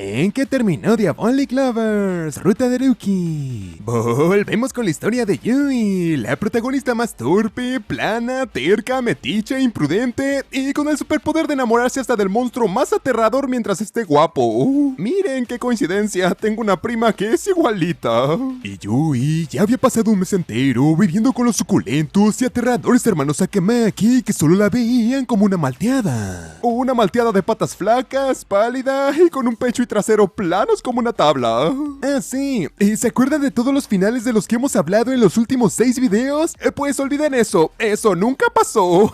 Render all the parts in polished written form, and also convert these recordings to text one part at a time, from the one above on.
¿En qué terminó Diabolic Lovers? Ruta de Ruki. Volvemos con la historia de Yui, la protagonista más torpe, plana, terca, metiche, imprudente y con el superpoder de enamorarse hasta del monstruo más aterrador mientras esté guapo. Miren qué coincidencia, tengo una prima que es igualita. Y Yui ya había pasado un mes entero viviendo con los suculentos y aterradores hermanos Akamaki que solo la veían como una malteada. Una malteada de patas flacas, pálida y con un pecho y trasero planos como una tabla. Ah, sí. ¿Y se acuerdan de todos los finales de los que hemos hablado en los últimos 6 videos? Pues olviden eso. Eso nunca pasó.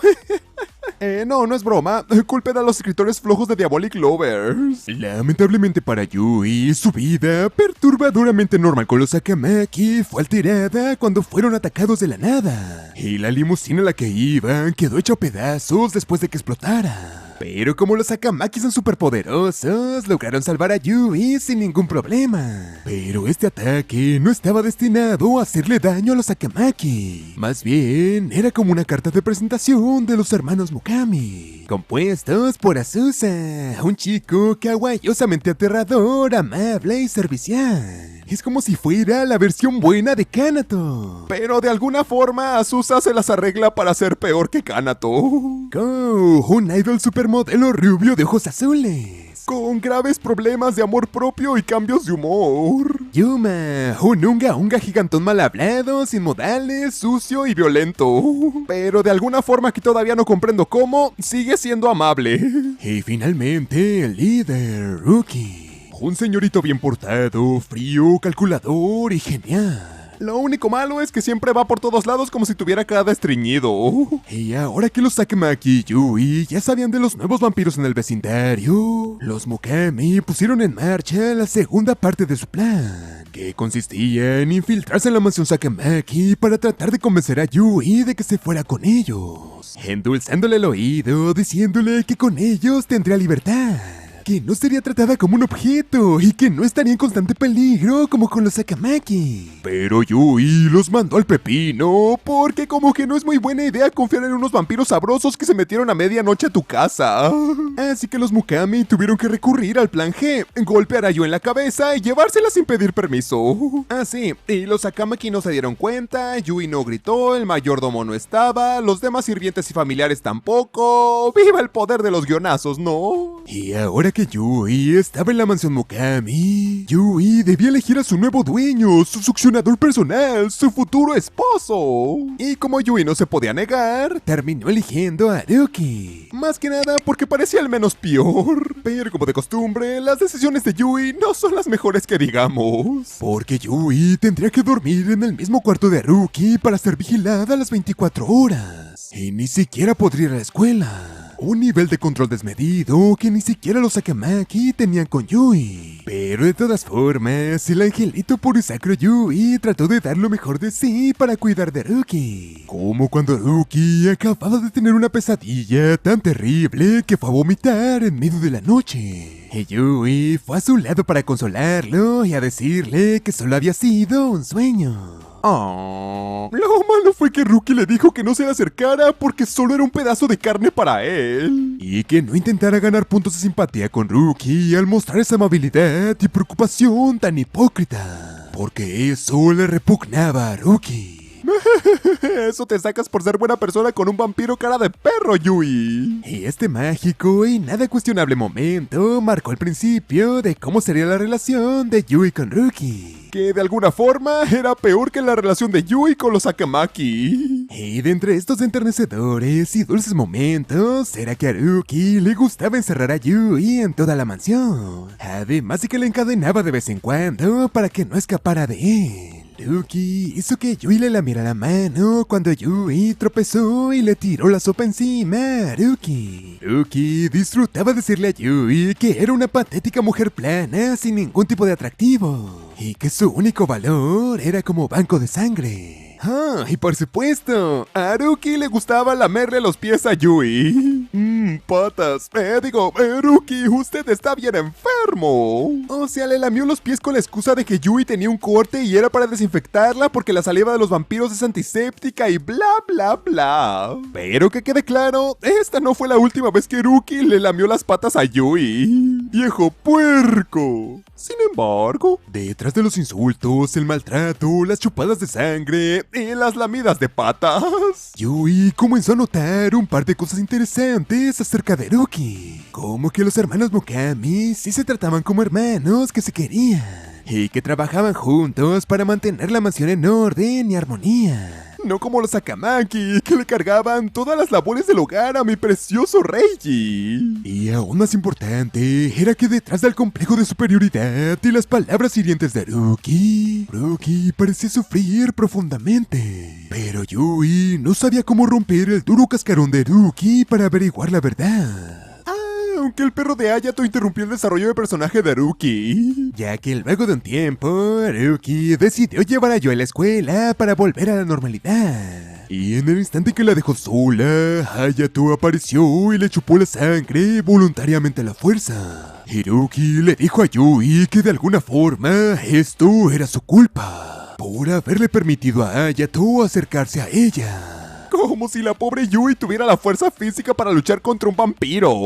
No es broma. Culpen a los escritores flojos de Diabolic Lovers. Lamentablemente para Yui, su vida, perturbadoramente normal con los Akamaki, fue alterada cuando fueron atacados de la nada. Y la limusina en la que iban quedó hecha a pedazos después de que explotara. Pero como los Akamaki son superpoderosos, lograron salvar a Yui sin ningún problema. Pero este ataque no estaba destinado a hacerle daño a los Akamaki. Más bien, era como una carta de presentación de los hermanos Mukami, compuestos por Azusa, un chico kawaiosamente aterrador, amable y servicial. Es como si fuera la versión buena de Kanato. Pero de alguna forma Azusa se las arregla para ser peor que Kanato. Go, un idol supermodelo rubio de ojos azules, con graves problemas de amor propio y cambios de humor. Yuma, un unga gigantón mal hablado, sin modales, sucio y violento. Pero de alguna forma que todavía no comprendo cómo, sigue siendo amable. Y finalmente el líder, Ruki. Un señorito bien portado, frío, calculador y genial. Lo único malo es que siempre va por todos lados como si tuviera cada estreñido. Y ahora que los Akamaki y Yui ya sabían de los nuevos vampiros en el vecindario, los Mukami pusieron en marcha la segunda parte de su plan, que consistía en infiltrarse en la mansión Sakamaki para tratar de convencer a Yui de que se fuera con ellos, endulzándole el oído, diciéndole que con ellos tendría libertad, que no sería tratada como un objeto y que no estaría en constante peligro como con los Akamaki. Pero Yui los mandó al pepino porque como que no es muy buena idea confiar en unos vampiros sabrosos que se metieron a medianoche a tu casa. Así que los Mukami tuvieron que recurrir al plan G, golpear a Yui en la cabeza y llevársela sin pedir permiso. Ah, sí, y los Akamaki no se dieron cuenta, Yui no gritó, el mayordomo no estaba, los demás sirvientes y familiares tampoco. ¡Viva el poder de los guionazos, ¿no? Y ahora que Yui estaba en la mansión Mukami, Yui debía elegir a su nuevo dueño, su succionador personal, su futuro esposo. Y como Yui no se podía negar, terminó eligiendo a Ruki. Más que nada porque parecía el menos peor. Pero como de costumbre, las decisiones de Yui no son las mejores que digamos. Porque Yui tendría que dormir en el mismo cuarto de Ruki para ser vigilada las 24 horas. Y ni siquiera podría ir a la escuela. Un nivel de control desmedido que ni siquiera los Akamaki tenían con Yui. Pero de todas formas, el angelito puro y sacro Yui trató de dar lo mejor de sí para cuidar de Ruki. Como cuando Ruki acababa de tener una pesadilla tan terrible que fue a vomitar en medio de la noche. Y Yui fue a su lado para consolarlo y a decirle que solo había sido un sueño. Oh. Lo malo fue que Ruki le dijo que no se le acercara porque solo era un pedazo de carne para él. Y que no intentara ganar puntos de simpatía con Ruki al mostrar esa amabilidad y preocupación tan hipócrita. Porque eso le repugnaba a Ruki. Eso te sacas por ser buena persona con un vampiro cara de perro, Yui. Y este mágico y nada cuestionable momento marcó el principio de cómo sería la relación de Yui con Ruki, que de alguna forma era peor que la relación de Yui con los Akamaki. Y de entre estos enternecedores y dulces momentos, era que a Ruki le gustaba encerrar a Yui en toda la mansión, además de que le encadenaba de vez en cuando para que no escapara de él. Ruki hizo que Yui le lamiera la mano cuando Yui tropezó y le tiró la sopa encima a Ruki. Ruki disfrutaba decirle a Yui que era una patética mujer plana sin ningún tipo de atractivo. y que su único valor era como banco de sangre. Y por supuesto, a Haruki le gustaba lamerle los pies a Yui. Patas. Haruki, usted está bien enfermo. O sea, le lamió los pies con la excusa de que Yui tenía un corte y era para desinfectarla porque la saliva de los vampiros es antiséptica y bla bla bla. Pero que quede claro, esta no fue la última vez que Haruki le lamió las patas a Yui. ¡Viejo puerco! Sin embargo, detrás de los insultos, el maltrato, las chupadas de sangre y las lamidas de patas, Yui comenzó a notar un par de cosas interesantes acerca de Haruki. Como que los hermanos Mokami sí se trataban como hermanos que se querían y que trabajaban juntos para mantener la mansión en orden y armonía. No como los Akamaki, que le cargaban todas las labores del hogar a mi precioso Reiji. Y aún más importante, era que detrás del complejo de superioridad y las palabras hirientes de Haruki parecía sufrir profundamente. Pero Yui no sabía cómo romper el duro cascarón de Haruki para averiguar la verdad. Aunque el perro de Hayato interrumpió el desarrollo de personaje de Haruki, ya que luego de un tiempo, Haruki decidió llevar a Yui a la escuela para volver a la normalidad. Y en el instante que la dejó sola, Hayato apareció y le chupó la sangre voluntariamente a la fuerza. Haruki le dijo a Yui que de alguna forma esto era su culpa, por haberle permitido a Hayato acercarse a ella. Como si la pobre Yui tuviera la fuerza física para luchar contra un vampiro.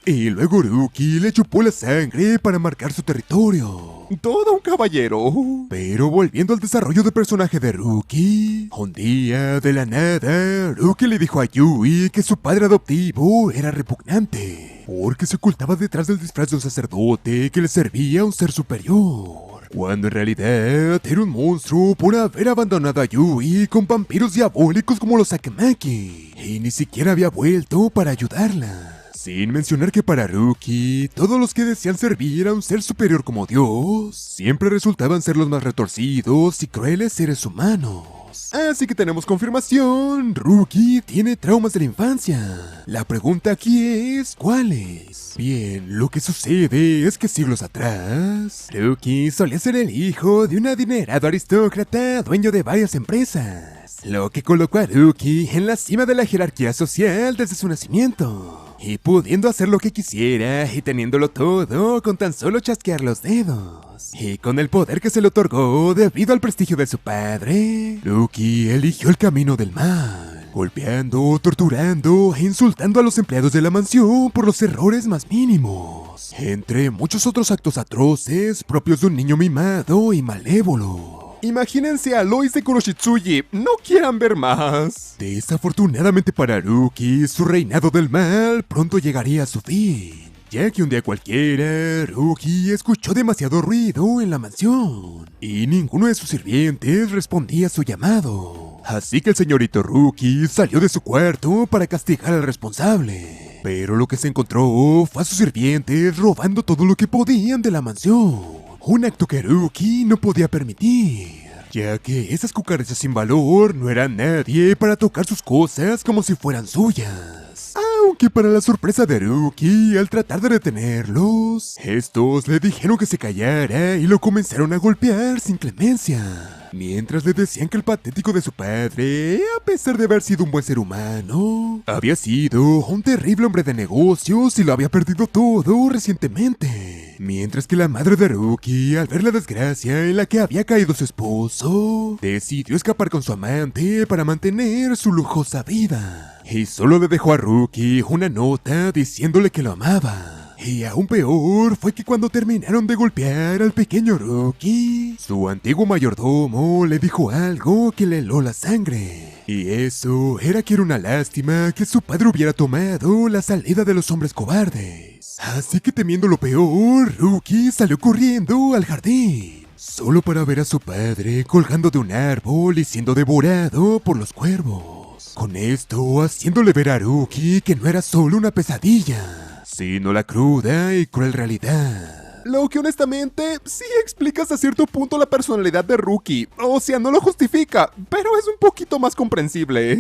Y luego Haruki le chupó la sangre para marcar su territorio. Todo un caballero. Pero volviendo al desarrollo de personaje de Haruki, un día de la nada, Haruki le dijo a Yui que su padre adoptivo era repugnante, porque se ocultaba detrás del disfraz de un sacerdote que le servía a un ser superior, cuando en realidad era un monstruo por haber abandonado a Yui con vampiros diabólicos como los Akamaki, y ni siquiera había vuelto para ayudarla. Sin mencionar que para Haruki, todos los que desean servir a un ser superior como Dios, siempre resultaban ser los más retorcidos y crueles seres humanos. Así que tenemos confirmación, Haruki tiene traumas de la infancia. La pregunta aquí es, ¿cuáles? Bien, lo que sucede es que siglos atrás, Haruki solía ser el hijo de un adinerado aristócrata dueño de varias empresas, lo que colocó a Haruki en la cima de la jerarquía social desde su nacimiento. Y pudiendo hacer lo que quisiera y teniéndolo todo con tan solo chasquear los dedos. Y con el poder que se le otorgó debido al prestigio de su padre, Haruki eligió el camino del mal, golpeando, torturando e insultando a los empleados de la mansión por los errores más mínimos, entre muchos otros actos atroces propios de un niño mimado y malévolo. Imagínense a Lois de Kuroshitsuji, no quieran ver más. Desafortunadamente para Haruki, su reinado del mal pronto llegaría a su fin, ya que un día cualquiera, Haruki escuchó demasiado ruido en la mansión, y ninguno de sus sirvientes respondía a su llamado. Así que el señorito Haruki salió de su cuarto para castigar al responsable. Pero lo que se encontró fue a sus sirvientes robando todo lo que podían de la mansión. Un acto que Haruki no podía permitir, ya que esas cucarachas sin valor no eran nadie para tocar sus cosas como si fueran suyas. Aunque para la sorpresa de Haruki, al tratar de detenerlos, estos le dijeron que se callara y lo comenzaron a golpear sin clemencia, mientras le decían que el patético de su padre, a pesar de haber sido un buen ser humano, había sido un terrible hombre de negocios y lo había perdido todo recientemente. Mientras que la madre de Haruki, al ver la desgracia en la que había caído su esposo, decidió escapar con su amante para mantener su lujosa vida. Y solo le dejó a Haruki una nota diciéndole que lo amaba. Y aún peor fue que cuando terminaron de golpear al pequeño Haruki, su antiguo mayordomo le dijo algo que le heló la sangre. Y eso era que era una lástima que su padre hubiera tomado la salida de los hombres cobardes. Así que temiendo lo peor, Haruki salió corriendo al jardín, solo para ver a su padre colgando de un árbol y siendo devorado por los cuervos. Con esto haciéndole ver a Haruki que no era solo una pesadilla, sino la cruda y cruel realidad. Lo que honestamente sí explica hasta cierto punto la personalidad de Haruki. O sea, no lo justifica, pero es un poquito más comprensible.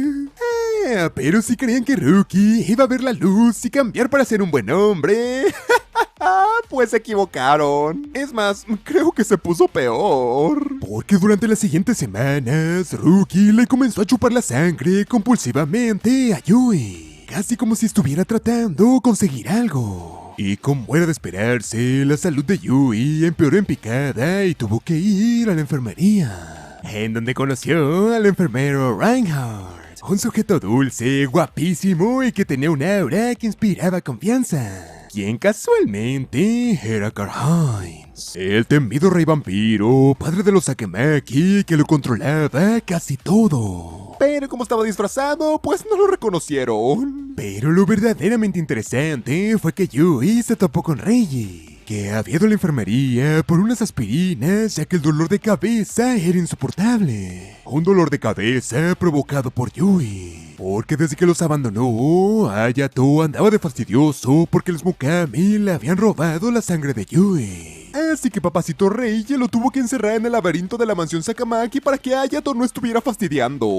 Pero si creían que Haruki iba a ver la luz y cambiar para ser un buen hombre, Pues se equivocaron. Es más, creo que se puso peor. Porque durante las siguientes semanas, Ruki le comenzó a chupar la sangre compulsivamente a Yui, casi como si estuviera tratando de conseguir algo. Y como era de esperarse, la salud de Yui empeoró en picada y tuvo que ir a la enfermería, en donde conoció al enfermero Reinhardt, un sujeto dulce, guapísimo y que tenía un aura que inspiraba confianza, quien casualmente era Karl-Heinz, el temido rey vampiro, padre de los Sakemaki, que lo controlaba casi todo. Pero como estaba disfrazado, pues no lo reconocieron. Pero lo verdaderamente interesante fue que Yui se topó con Reiji, que había ido a la enfermería por unas aspirinas, ya que el dolor de cabeza era insoportable. Un dolor de cabeza provocado por Yui, porque desde que los abandonó, Hayato andaba de fastidioso porque los Mukami le habían robado la sangre de Yui. Así que Papacito Rey ya lo tuvo que encerrar en el laberinto de la mansión Sakamaki para que Hayato no estuviera fastidiando.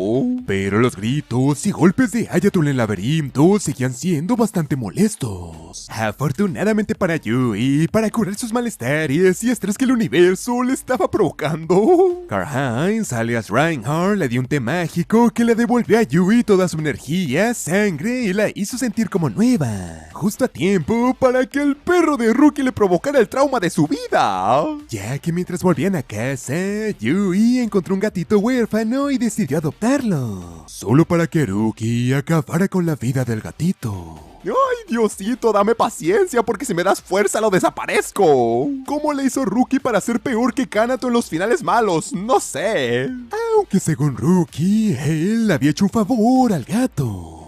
Pero los gritos y golpes de Hayato en el laberinto seguían siendo bastante molestos. Afortunadamente para Yui, para curar sus malestares y estrés que el universo le estaba provocando, Karl-Heinz alias Reinhardt le dio un té mágico que le devolvió a Yui toda su energía, sangre y la hizo sentir como nueva, justo a tiempo para que el perro de Ruki le provocara el trauma de su vida. Ya que mientras volvían a casa, Yui encontró un gatito huérfano y decidió adoptarlo, solo para que Ruki acabara con la vida del gatito. ¡Ay, Diosito, dame paciencia porque si me das fuerza lo desaparezco! ¿Cómo le hizo Ruki para ser peor que Kanato en los finales malos? No sé. Aunque según Ruki, él había hecho un favor al gato.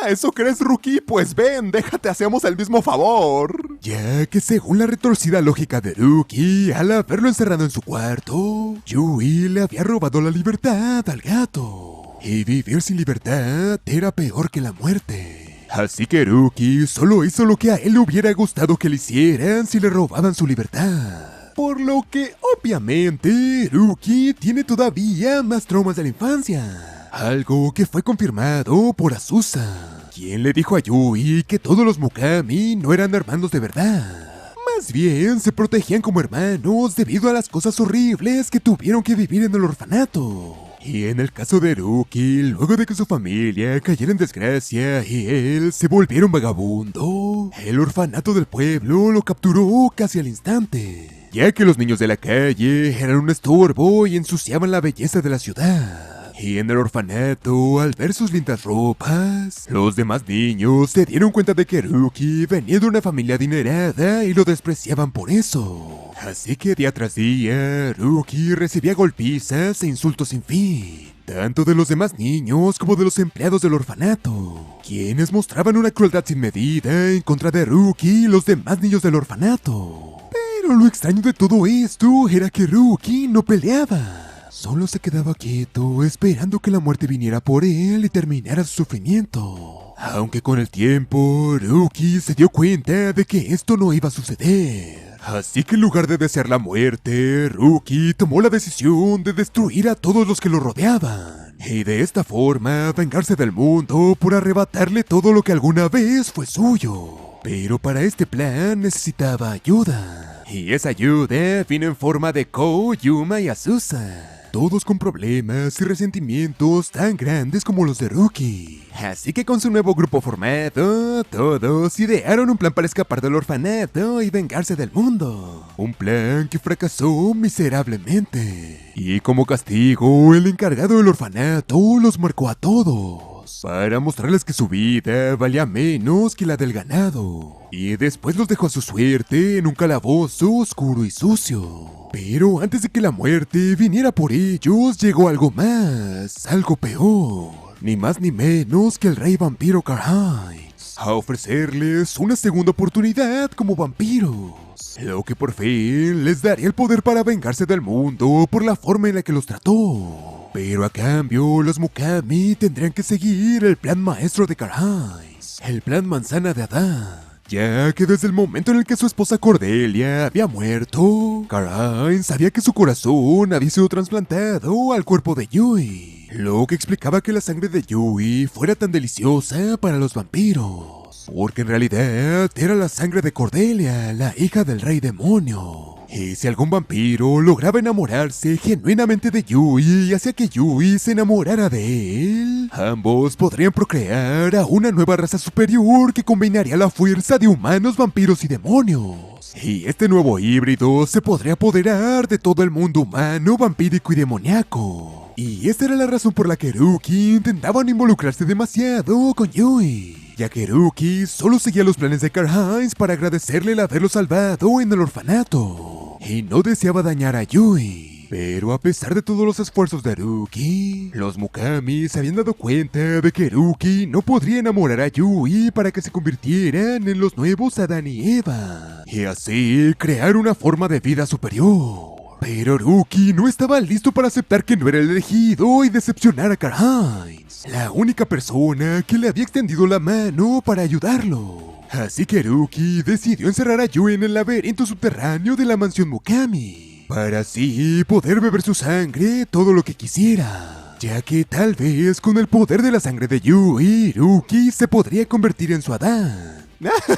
¿Eso crees, Ruki? Pues ven, déjate, hacemos el mismo favor. Ya que según la retorcida lógica de Ruki, al haberlo encerrado en su cuarto, Yui le había robado la libertad al gato. Y vivir sin libertad era peor que la muerte. Así que Ruki solo hizo lo que a él le hubiera gustado que le hicieran si le robaban su libertad. Por lo que, obviamente, Ruki tiene todavía más traumas de la infancia. Algo que fue confirmado por Azusa, quien le dijo a Yui que todos los Mukami no eran hermanos de verdad. Más bien se protegían como hermanos debido a las cosas horribles que tuvieron que vivir en el orfanato. Y en el caso de Ruki, luego de que su familia cayera en desgracia y él se volviera un vagabundo, el orfanato del pueblo lo capturó casi al instante, ya que los niños de la calle eran un estorbo y ensuciaban la belleza de la ciudad. Y en el orfanato, al ver sus lindas ropas, los demás niños se dieron cuenta de que Ruki venía de una familia adinerada y lo despreciaban por eso. Así que día tras día, Ruki recibía golpizas e insultos sin fin, tanto de los demás niños como de los empleados del orfanato, quienes mostraban una crueldad sin medida en contra de Ruki y los demás niños del orfanato. Pero lo extraño de todo esto era que Ruki no peleaba. Solo se quedaba quieto, esperando que la muerte viniera por él y terminara su sufrimiento. Aunque con el tiempo, Ruki se dio cuenta de que esto no iba a suceder. Así que en lugar de desear la muerte, Ruki tomó la decisión de destruir a todos los que lo rodeaban. Y de esta forma, vengarse del mundo por arrebatarle todo lo que alguna vez fue suyo. Pero para este plan necesitaba ayuda. Y esa ayuda vino en forma de Kou, Yuma y Azusa, todos con problemas y resentimientos tan grandes como los de Ruki. Así que con su nuevo grupo formado, todos idearon un plan para escapar del orfanato y vengarse del mundo. Un plan que fracasó miserablemente. Y como castigo, el encargado del orfanato los marcó a todos, para mostrarles que su vida valía menos que la del ganado. Y después los dejó a su suerte en un calabozo oscuro y sucio. Pero antes de que la muerte viniera por ellos, llegó algo más, algo peor. Ni más ni menos que el rey vampiro Karl-Heinz, a ofrecerles una segunda oportunidad como vampiros. Lo que por fin les daría el poder para vengarse del mundo por la forma en la que los trató. Pero a cambio, los Mukami tendrían que seguir el plan maestro de Karl-Heinz, el plan manzana de Adán. Ya que desde el momento en el que su esposa Cordelia había muerto, Karl-Heinz sabía que su corazón había sido trasplantado al cuerpo de Yui, lo que explicaba que la sangre de Yui fuera tan deliciosa para los vampiros. porque en realidad era la sangre de Cordelia, la hija del rey demonio. Y si algún vampiro lograba enamorarse genuinamente de Yui y hacía que Yui se enamorara de él, ambos podrían procrear a una nueva raza superior que combinaría la fuerza de humanos, vampiros y demonios. Y este nuevo híbrido se podría apoderar de todo el mundo humano, vampírico y demoníaco. Y esta era la razón por la que Ruki intentaba no involucrarse demasiado con Yui, ya que Ruki solo seguía los planes de Karl-Heinz para agradecerle el haberlo salvado en el orfanato, y no deseaba dañar a Yui. Pero a pesar de todos los esfuerzos de Ruki, los Mukami se habían dado cuenta de que Ruki no podría enamorar a Yui para que se convirtieran en los nuevos Adán y Eva, y así crear una forma de vida superior. Pero Ruki no estaba listo para aceptar que no era el elegido y decepcionar a Karl-Heinz, la única persona que le había extendido la mano para ayudarlo. Así que Ruki decidió encerrar a Yui en el laberinto subterráneo de la mansión Mukami, para así poder beber su sangre todo lo que quisiera, ya que tal vez con el poder de la sangre de Yui, Ruki se podría convertir en su Adán.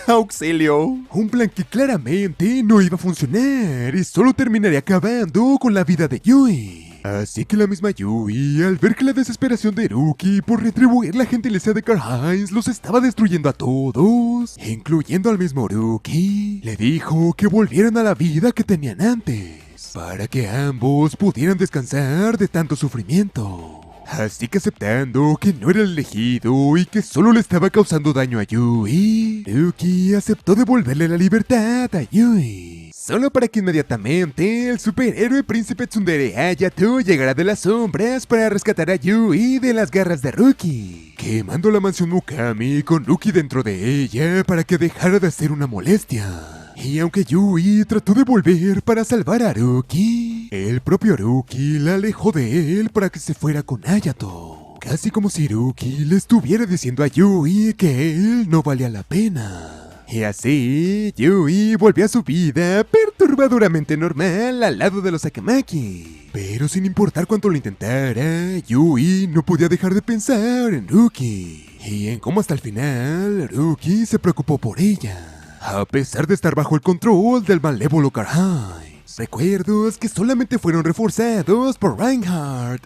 ¡Auxilio! Un plan que claramente no iba a funcionar y solo terminaría acabando con la vida de Yui. Así que la misma Yui, al ver que la desesperación de Ruki por retribuir la gentileza de Karl-Heinz los estaba destruyendo a todos, incluyendo al mismo Ruki, le dijo que volvieran a la vida que tenían antes, para que ambos pudieran descansar de tanto sufrimiento. Así que aceptando que no era el elegido y que solo le estaba causando daño a Yui, Ruki aceptó devolverle la libertad a Yui, solo para que inmediatamente el superhéroe príncipe Tsundere Hayato llegara de las sombras para rescatar a Yui de las garras de Ruki, quemando la mansión Mukami con Ruki dentro de ella para que dejara de ser una molestia. Y aunque Yui trató de volver para salvar a Ruki, el propio Ruki la alejó de él para que se fuera con Hayato, casi como si Ruki le estuviera diciendo a Yui que él no valía la pena. Y así, Yui volvió a su vida perturbadoramente normal al lado de los Akamaki. Pero sin importar cuánto lo intentara, Yui no podía dejar de pensar en Ruki, y en cómo hasta el final Ruki se preocupó por ella, a pesar de estar bajo el control del malévolo Karl-Heinz. Recuerdos que solamente fueron reforzados por Reinhardt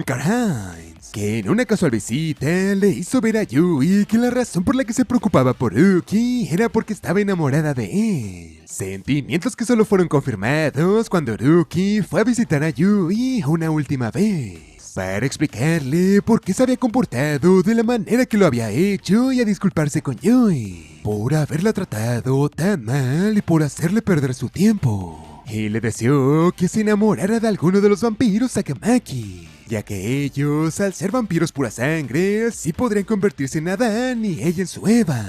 Karl-Heinz, que en una casual visita le hizo ver a Yui que la razón por la que se preocupaba por Ruki era porque estaba enamorada de él. Sentimientos que solo fueron confirmados cuando Ruki fue a visitar a Yui una última vez, para explicarle por qué se había comportado de la manera que lo había hecho y a disculparse con Yui por haberla tratado tan mal y por hacerle perder su tiempo. Y le deseó que se enamorara de alguno de los vampiros Akamaki, ya que ellos, al ser vampiros pura sangre, sí podrían convertirse en Adán y ella en su Eva.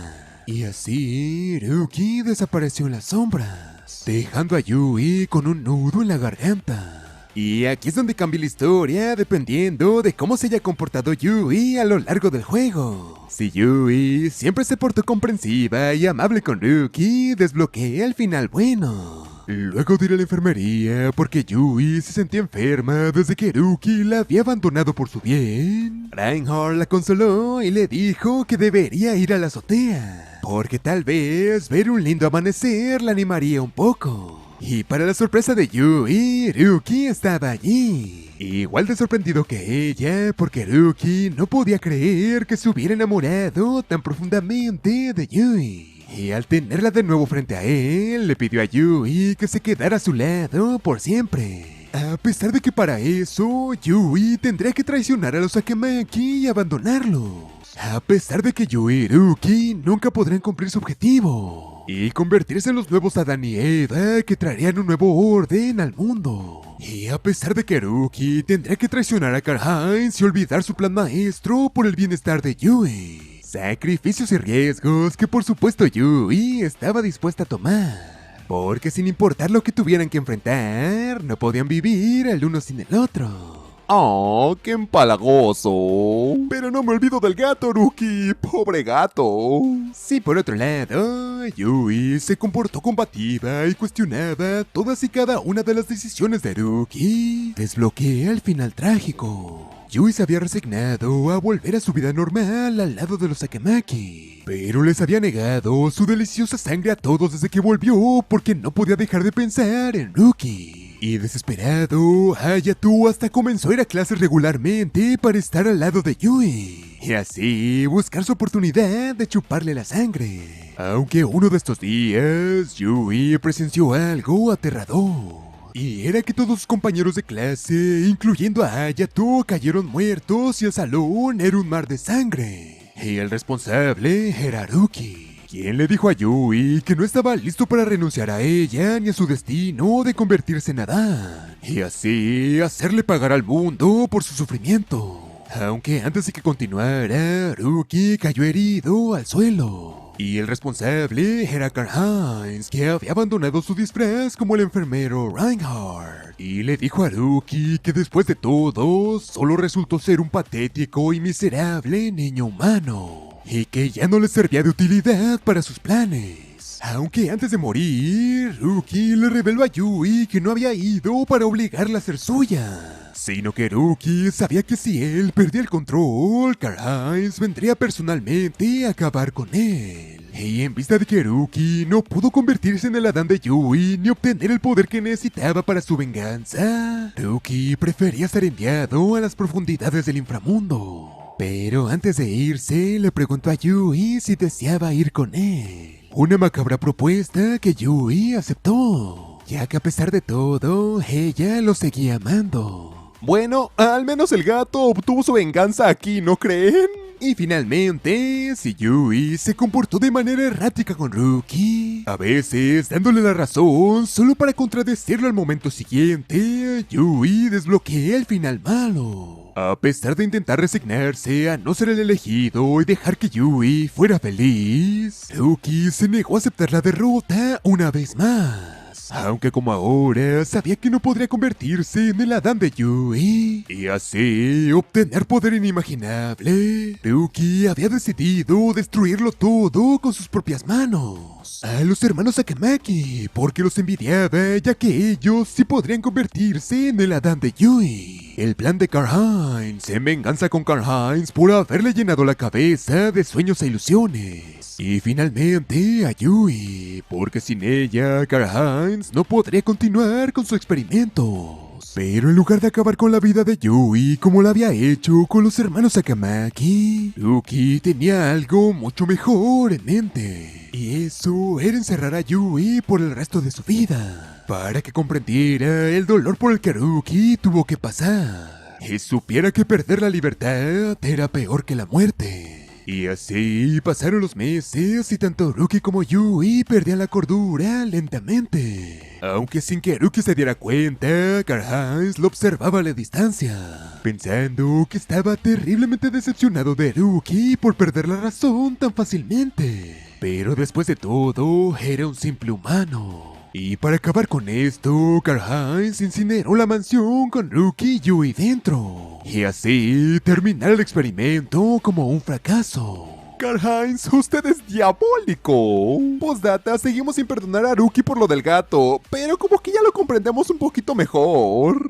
Y así, Ruki desapareció en las sombras, dejando a Yui con un nudo en la garganta. Y aquí es donde cambia la historia dependiendo de cómo se haya comportado Yui a lo largo del juego. Si Yui siempre se portó comprensiva y amable con Ruki, desbloquea el final bueno. Luego de ir a la enfermería porque Yui se sentía enferma desde que Ruki la había abandonado por su bien, Reinhardt la consoló y le dijo que debería ir a la azotea, porque tal vez ver un lindo amanecer la animaría un poco. Y para la sorpresa de Yui, Ruki estaba allí, igual de sorprendido que ella, porque Ruki no podía creer que se hubiera enamorado tan profundamente de Yui. Y al tenerla de nuevo frente a él, le pidió a Yui que se quedara a su lado por siempre, a pesar de que para eso, Yui tendría que traicionar a los Akamaki y abandonarlos, a pesar de que Yui y Ruki nunca podrán cumplir su objetivo y convertirse en los nuevos Adán y Eva que traerían un nuevo orden al mundo. Y a pesar de que Ruki tendría que traicionar a Karl-Heinz y olvidar su plan maestro por el bienestar de Yui. Sacrificios y riesgos que por supuesto Yui estaba dispuesta a tomar, porque sin importar lo que tuvieran que enfrentar, no podían vivir el uno sin el otro. ¡Oh, qué empalagoso! Pero no me olvido del gato, Ruki, pobre gato. Si por otro lado, Yui se comportó combativa y cuestionaba todas y cada una de las decisiones de Ruki, desbloquea el final trágico. Yui se había resignado a volver a su vida normal al lado de los Sakamaki, pero les había negado su deliciosa sangre a todos desde que volvió porque no podía dejar de pensar en Ruki. Y desesperado, Hayato hasta comenzó a ir a clases regularmente para estar al lado de Yui y así buscar su oportunidad de chuparle la sangre. Aunque uno de estos días, Yui presenció algo aterrador. Y era que todos sus compañeros de clase, incluyendo a Hayato, cayeron muertos y el salón era un mar de sangre. Y el responsable era Ruki, quien le dijo a Yui que no estaba listo para renunciar a ella ni a su destino de convertirse en Adán, y así hacerle pagar al mundo por su sufrimiento. Aunque antes de que continuara, Ruki cayó herido al suelo. Y el responsable era Karl-Heinz, que había abandonado su disfraz como el enfermero Reinhardt. Y le dijo a Ruki que después de todo, solo resultó ser un patético y miserable niño humano. Y que ya no le servía de utilidad para sus planes. Aunque antes de morir, Ruki le reveló a Yui que no había ido para obligarla a ser suya, sino que Ruki sabía que si él perdía el control, Karl-Heinz vendría personalmente a acabar con él. Y en vista de que Ruki no pudo convertirse en el Adán de Yui ni obtener el poder que necesitaba para su venganza, Ruki prefería ser enviado a las profundidades del inframundo. Pero antes de irse, le preguntó a Yui si deseaba ir con él. Una macabra propuesta que Yui aceptó, ya que a pesar de todo, ella lo seguía amando. Bueno, al menos el gato obtuvo su venganza aquí, ¿no creen? Y finalmente, si Yui se comportó de manera errática con Ruki, a veces dándole la razón solo para contradecirlo al momento siguiente, Yui desbloquea el final malo. A pesar de intentar resignarse a no ser el elegido y dejar que Yui fuera feliz, Ruki se negó a aceptar la derrota una vez más. Aunque como ahora sabía que no podría convertirse en el Adán de Yui y así obtener poder inimaginable, Ruki había decidido destruirlo todo con sus propias manos. A los hermanos Sakamaki, porque los envidiaba ya que ellos sí podrían convertirse en el Adán de Yui. El plan de Karl-Heinz en venganza con Karl-Heinz por haberle llenado la cabeza de sueños e ilusiones. Y finalmente a Yui, porque sin ella Karl-Heinz no podría continuar con sus experimentos. Pero en lugar de acabar con la vida de Yui como lo había hecho con los hermanos Sakamaki, Ruki tenía algo mucho mejor en mente. Y eso era encerrar a Yui por el resto de su vida, para que comprendiera el dolor por el que Ruki tuvo que pasar y supiera que perder la libertad era peor que la muerte. Y así pasaron los meses y tanto Ruki como Yui perdían la cordura lentamente. Aunque sin que Ruki se diera cuenta, Karl-Heinz lo observaba a la distancia, pensando que estaba terriblemente decepcionado de Ruki por perder la razón tan fácilmente. Pero después de todo, era un simple humano. Y para acabar con esto, Karl-Heinz incineró la mansión con Ruki y Yui dentro. Y así terminar el experimento como un fracaso. Karl-Heinz, usted es diabólico. Postdata, seguimos sin perdonar a Ruki por lo del gato, pero como que ya lo comprendemos un poquito mejor.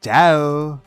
Chao.